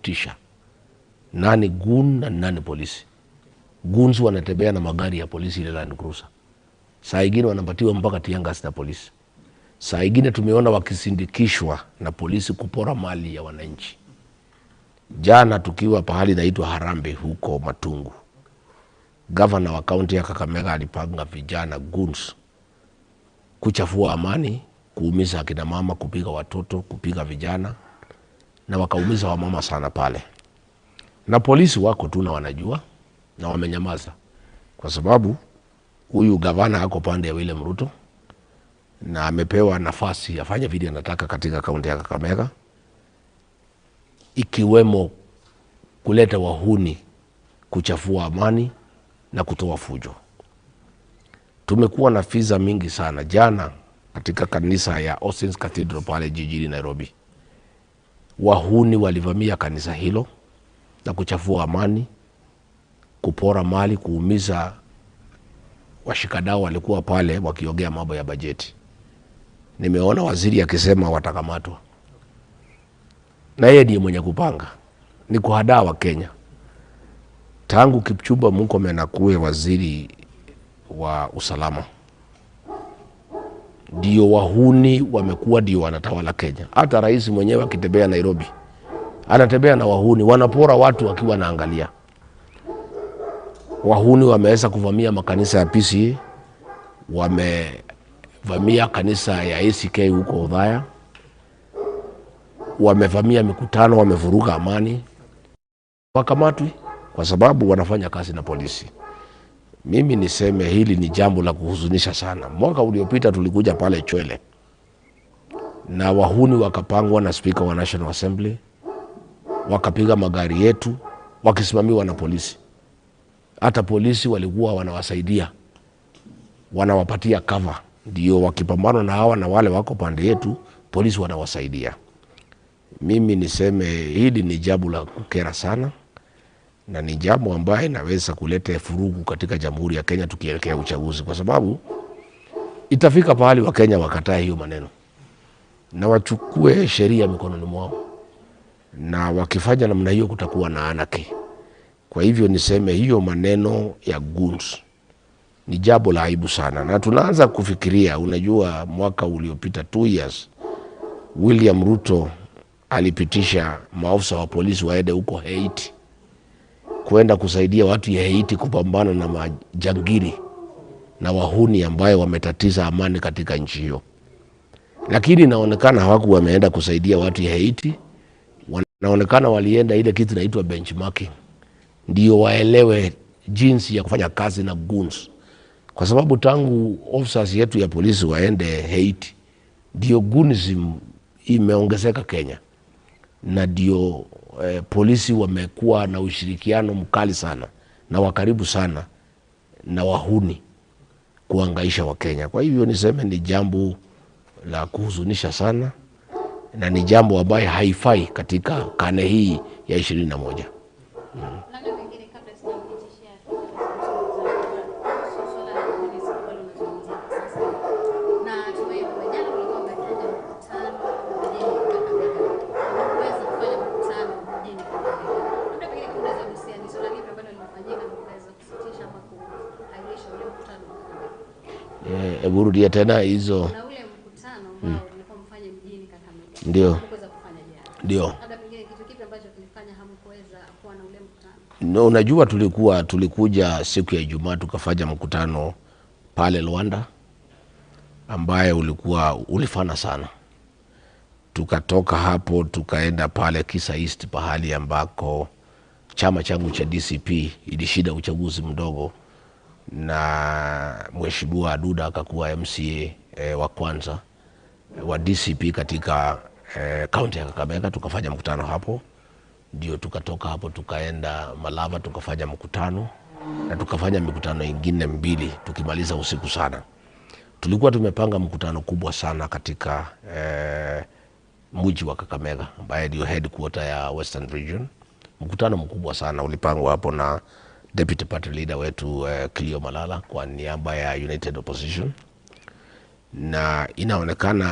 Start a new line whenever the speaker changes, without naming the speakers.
kutofautisha nani gun na nani polisi. Guns wanatembea na magari ya polisi ile Land Cruiser. Saa ingine wanapatiwa mpaka tiangas na polisi. Saa ingine tumeona wakisindikishwa na polisi kupora mali ya wananchi. Jana tukiwa pahali naitwa Harambe huko Matungu, Governor wa kaunti ya Kakamega alipanga vijana guns kuchafua amani, kuumiza akina mama, kupiga watoto, kupiga vijana, na wakaumiza wamama sana pale. Na polisi wako tu na wanajua na wamenyamaza, kwa sababu huyu gavana ako pande ya William Ruto na amepewa nafasi afanye vile anataka katika kaunti ya Kakamega, ikiwemo kuleta wahuni, kuchafua amani na kutoa fujo. Tumekuwa na fiza mingi sana. Jana katika kanisa ya Austin's Cathedral pale jijini Nairobi, wahuni walivamia kanisa hilo na kuchafua amani, kupora mali, kuumiza washikadau walikuwa pale wakiongea mambo ya bajeti. Nimeona waziri akisema watakamatwa, na yeye ndiye mwenye kupanga. Ni kuhadaa wa Kenya. Tangu Kipchumba Murkomen akuwe waziri wa usalama, ndio wahuni wamekuwa ndio wanatawala Kenya. Hata rais mwenyewe akitembea Nairobi anatembea na wahuni, wanapora watu wakiwa naangalia. Wahuni wameweza kuvamia makanisa ya PCA, wamevamia kanisa ya ACK huko Othaya, wamevamia mikutano, wamevuruga amani. Wakamatwi kwa sababu wanafanya kazi na polisi. Mimi niseme hili ni jambo la kuhuzunisha sana. Mwaka uliopita tulikuja pale Chwele na wahuni wakapangwa na Speaker wa National Assembly, wakapiga magari yetu wakisimamiwa na polisi. Hata polisi walikuwa wanawasaidia, wanawapatia cover, ndio wakipambana na hawa na wale wako pande yetu, polisi wanawasaidia. Mimi niseme hili ni jambo la kukera sana, na ni jambo ambaye inaweza kuleta furugu katika Jamhuri ya Kenya tukielekea uchaguzi, kwa sababu itafika pahali wa Kenya wakataa hiyo maneno na wachukue sheria mikononi mwao, na wakifanya namna hiyo kutakuwa na anarchy. Kwa hivyo niseme hiyo maneno ya guns ni jambo la aibu sana, na tunaanza kufikiria. Unajua, mwaka uliopita 2 years William Ruto alipitisha maafisa wa polisi waende huko Haiti kwenda kusaidia watu ya Haiti kupambana na majangili na wahuni ambayo wametatiza amani katika nchi hiyo. Lakini inaonekana hawakuwa wameenda kusaidia watu ya Haiti, wanaonekana walienda ile kitu inaitwa benchmarking, ndio waelewe jinsi ya kufanya kazi na guns. Kwa sababu tangu officers yetu ya polisi waende Haiti, ndio gunism imeongezeka Kenya, na ndio polisi wamekuwa na ushirikiano mkali sana na wakaribu sana na wahuni kuangaisha wa Kenya. Kwa hivyo niseme ni jambo la kuhuzunisha sana, na ni jambo ambayo haifai katika karne hii ya 21. Burudia tena hizo.
Na ule mkutano ambao nilikuwa mfanye mjini Kakamega.
Ndio.
Kuweza kufanya jana.
Ndio.
Labda pengine kitu kipi ambacho kilifanya hamkuweza kuwa na ule mkutano?
No, unajua tulikuja siku ya Ijumaa tukafanya mkutano pale Luanda ambaye ulifana sana. Tukatoka hapo tukaenda pale Kisa East, pahali ambako chama changu cha DCP ilishinda uchaguzi mdogo, na Mheshimiwa Aduda akakuwa MCA wa kwanza wa DCP katika kaunti ya Kakamega. Tukafanya mkutano hapo, ndio tukatoka hapo tukaenda Malava tukafanya mkutano, na tukafanya mikutano ingine 2 tukimaliza usiku sana. Tulikuwa tumepanga mkutano kubwa sana katika mji wa Kakamega ambaye ndio headquarter ya Western Region. Mkutano mkubwa sana ulipangwa hapo na Deputy Party Leader wetu Cleo Malala kwa niaba ya United Opposition, na inaonekana